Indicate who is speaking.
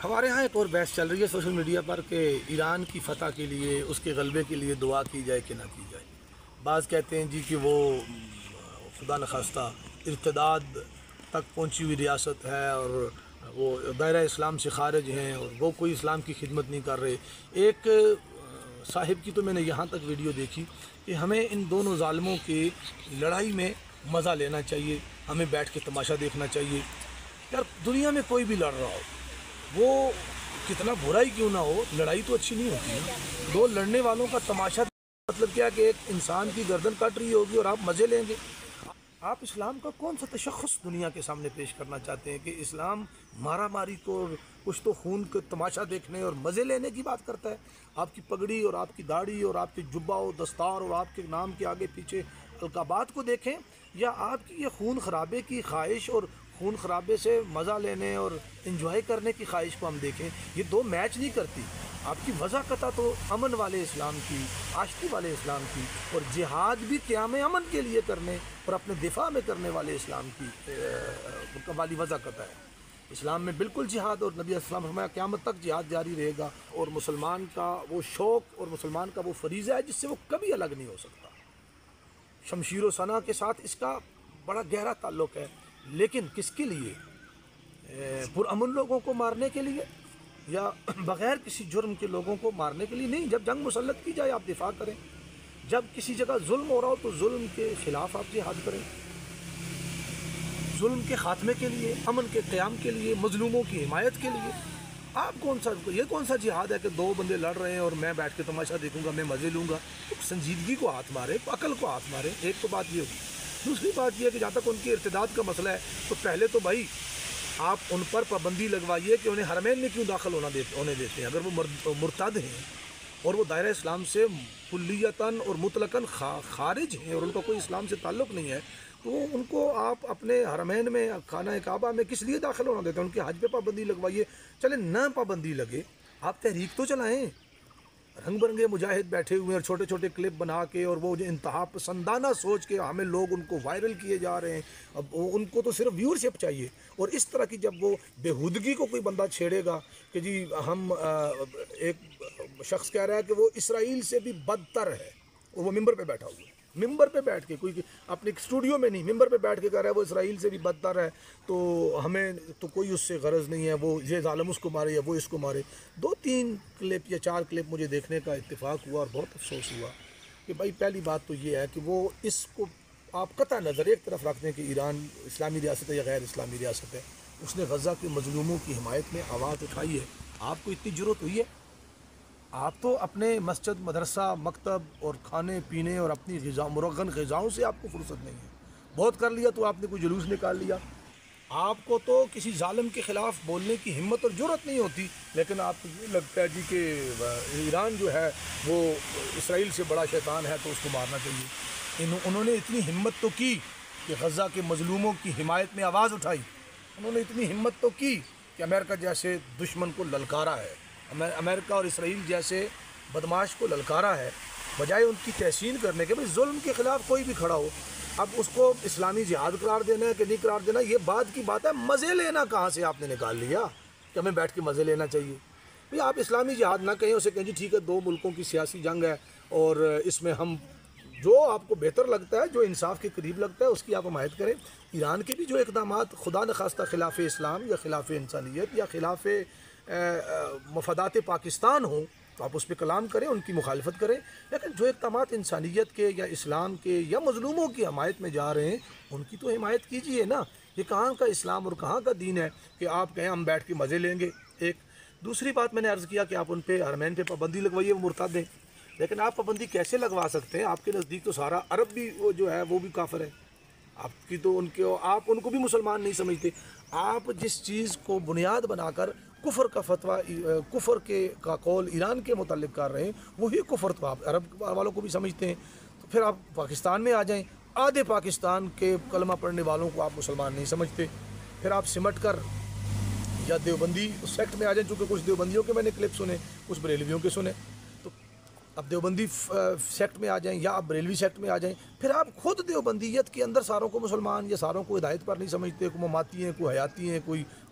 Speaker 1: ہمارے ہاں ایک اور بحث چل رہی ہے سوشل میڈیا پر کہ ایران کی فتح کے لیے اس کے غلبے کے لیے دعا کی جائے کہ نہ کی جائے۔ بعض کہتے ہیں جی کہ وہ خدا نخواستہ ارتداد تک پہنچی ہوئی ریاست ہے اور وہ دائرہ اسلام سے خارج ہیں اور وہ کوئی اسلام کی خدمت نہیں کر رہے۔ ایک صاحب کی تو میں نے یہاں تک ویڈیو دیکھی کہ ہمیں ان دونوں ظالموں کی لڑائی میں مزہ لینا چاہیے، ہمیں بیٹھ کے تماشا دیکھنا چاہیے۔ یار دنیا میں کوئی بھی لڑ رہا ہو، وہ کتنا برا ہی کیوں نہ ہو، لڑائی تو اچھی نہیں ہوتی نا۔ دو لڑنے والوں کا تماشا مطلب کیا کہ ایک انسان کی گردن کٹ رہی ہوگی اور آپ مزے لیں گے۔ آپ اسلام کا کون سا تشخص دنیا کے سامنے پیش کرنا چاہتے ہیں کہ اسلام مارا ماری کو، کچھ تو خون کے تماشا دیکھنے اور مزے لینے کی بات کرتا ہے؟ آپ کی پگڑی اور آپ کی داڑھی اور آپ کے جبہ و دستار اور آپ کے نام کے آگے پیچھے القابات کو دیکھیں، یا آپ کی یہ خون خرابے کی خواہش اور خون خرابے سے مزہ لینے اور انجوائے کرنے کی خواہش کو ہم دیکھیں؟ یہ دو میچ نہیں کرتی۔ آپ کی وضاحت تو امن والے اسلام کی، آشتی والے اسلام کی، اور جہاد بھی قیام امن کے لیے کرنے اور اپنے دفاع میں کرنے والے اسلام کی والی وضاحت ہے۔ اسلام میں بالکل جہاد، اور نبی اسلام فرمایا قیامت تک جہاد جاری رہے گا، اور مسلمان کا وہ شوق اور مسلمان کا وہ فریضہ ہے جس سے وہ کبھی الگ نہیں ہو سکتا۔ شمشیر و سنا کے ساتھ اس کا بڑا گہرا تعلق ہے، لیکن کس کے لیے؟ پرامن لوگوں کو مارنے کے لیے یا بغیر کسی جرم کے لوگوں کو مارنے کے لیے نہیں۔ جب جنگ مسلط کی جائے آپ دفاع کریں، جب کسی جگہ ظلم ہو رہا ہو تو ظلم کے خلاف آپ جہاد کریں، ظلم کے خاتمے کے لیے، امن کے قیام کے لیے، مظلوموں کی حمایت کے لیے۔ آپ کون سا جہاد ہے کہ دو بندے لڑ رہے ہیں اور میں بیٹھ کے تماشا دیکھوں گا، میں مزے لوں گا؟ سنجیدگی کو ہاتھ مارے، عقل کو ہاتھ مارے۔ ایک تو بات یہ ہوگی۔ دوسری بات یہ ہے کہ جہاں تک ان کی ارتداد کا مسئلہ ہے تو پہلے تو بھائی آپ ان پر پابندی لگوائیے کہ انہیں حرمین میں کیوں داخل ہونے دیتے ہیں۔ اگر وہ مرتد ہیں اور وہ دائرہ اسلام سے کلیتاً اور مطلقاً خارج ہیں اور ان کا کوئی اسلام سے تعلق نہیں ہے، تو ان کو آپ اپنے حرمین میں، خانہ کعبہ میں کس لیے داخل ہونا دیتے ہیں؟ ان کے حج پہ پابندی لگوائیے۔ چلے نہ پابندی لگے، آپ تحریک تو چلائیں۔ رنگ برنگے مجاہد بیٹھے ہوئے اور چھوٹے چھوٹے کلپ بنا کے، اور وہ جو انتہا پسندانہ سوچ کے ہمیں لوگ ان کو وائرل کیے جا رہے ہیں۔ اب ان کو تو صرف ویورشپ چاہیے، اور اس طرح کی جب وہ بےہودگی کو کوئی بندہ چھیڑے گا کہ جی ہم ایک شخص کہہ رہا ہے کہ وہ اسرائیل سے بھی بدتر ہے، اور وہ ممبر پہ بیٹھا ہوا ہے، ممبر پہ بیٹھ کے، کوئی اپنے اسٹوڈیو میں نہیں، ممبر پہ بیٹھ کے کہہ رہا ہے وہ اسرائیل سے بھی بدتر ہے، تو ہمیں تو کوئی اس سے غرض نہیں ہے، وہ یہ ظالم اس کو مارے یا وہ اس کو مارے۔ 2-3 کلپ یا 4 کلپ مجھے دیکھنے کا اتفاق ہوا اور بہت افسوس ہوا کہ بھائی پہلی بات تو یہ ہے کہ وہ اس کو آپ قطع نظر ایک طرف رکھ دیں کہ ایران اسلامی ریاست ہے یا غیر اسلامی ریاست ہے۔ اس نے غزہ کے مظلوموں کی حمایت میں آواز اٹھائی ہے۔ آپ کو اتنی جرأت ہوئی ہے؟ آپ تو اپنے مسجد، مدرسہ، مکتب اور کھانے پینے اور اپنی مرغن غذاؤں سے آپ کو فرصت نہیں ہے۔ بہت کر لیا تو آپ نے کوئی جلوس نکال لیا۔ آپ کو تو کسی ظالم کے خلاف بولنے کی ہمت اور جرأت نہیں ہوتی، لیکن آپ کو یہ لگتا ہے جی کہ ایران جو ہے وہ اسرائیل سے بڑا شیطان ہے تو اس کو مارنا چاہیے۔ انہوں نے اتنی ہمت تو کی کہ غزہ کے مظلوموں کی حمایت میں آواز اٹھائی۔ انہوں نے اتنی ہمت تو کی کہ امریکہ جیسے دشمن کو للکارا ہے، امریکہ اور اسرائیل جیسے بدماش کو للکارا ہے، بجائے ان کی تحسین کرنے کے۔ بھائی ظلم کے خلاف کوئی بھی کھڑا ہو، اب اس کو اسلامی جہاد قرار دینا ہے کہ نہیں قرار دینا، یہ بات کی بات ہے۔ مزے لینا کہاں سے آپ نے نکال لیا کہ ہمیں بیٹھ کے مزے لینا چاہیے؟ بھائی آپ اسلامی جہاد نہ کہیں، اسے کہیں جی ٹھیک ہے 2 ملکوں کی سیاسی جنگ ہے اور اس میں ہم جو آپ کو بہتر لگتا ہے، جو انصاف کے قریب لگتا ہے، اس کی آپ حمایت کریں۔ ایران کے بھی جو اقدامات خدا نخواستہ خلاف اسلام یا خلاف انسانیت یا خلاف مفادات پاکستان ہوں تو آپ اس پہ کلام کریں، ان کی مخالفت کریں، لیکن جو اقدامات انسانیت کے یا اسلام کے یا مظلوموں کی حمایت میں جا رہے ہیں ان کی تو حمایت کیجیے نا۔ یہ کہاں کا اسلام اور کہاں کا دین ہے کہ آپ کہیں ہم بیٹھ کے مزے لیں گے؟ ایک دوسری بات میں نے عرض کیا کہ آپ ان پہ حرمین پہ پابندی لگوائیے، وہ مرتد ہیں، لیکن آپ پابندی کیسے لگوا سکتے ہیں؟ آپ کے نزدیک تو سارا عرب بھی وہ جو ہے وہ بھی کافر ہے، آپ کی تو آپ ان کو بھی مسلمان نہیں سمجھتے۔ آپ جس چیز کو بنیاد بنا کر کفر کا فتویٰ، کفر کا قول ایران کے متعلق کر رہے ہیں، وہی کفر تو آپ عرب والوں کو بھی سمجھتے ہیں۔ تو پھر آپ پاکستان میں آ جائیں، آدھے پاکستان کے کلمہ پڑھنے والوں کو آپ مسلمان نہیں سمجھتے، پھر آپ سمٹ کر یا دیوبندی سیکٹ میں آ جائیں، چونکہ کچھ دیوبندیوں کے میں نے کلپ سنے، کچھ بریلویوں کے سنے، تو اب دیوبندی سیکٹ میں آ جائیں یا آپ بریلوی سیکٹ میں آ جائیں، پھر آپ خود دیوبندیت کے اندر ساروں کو مسلمان یا ساروں کو ہدایت پر نہیں سمجھتے، کوئی مماتی ہیں، کوئی حیاتی ہیں، کوئی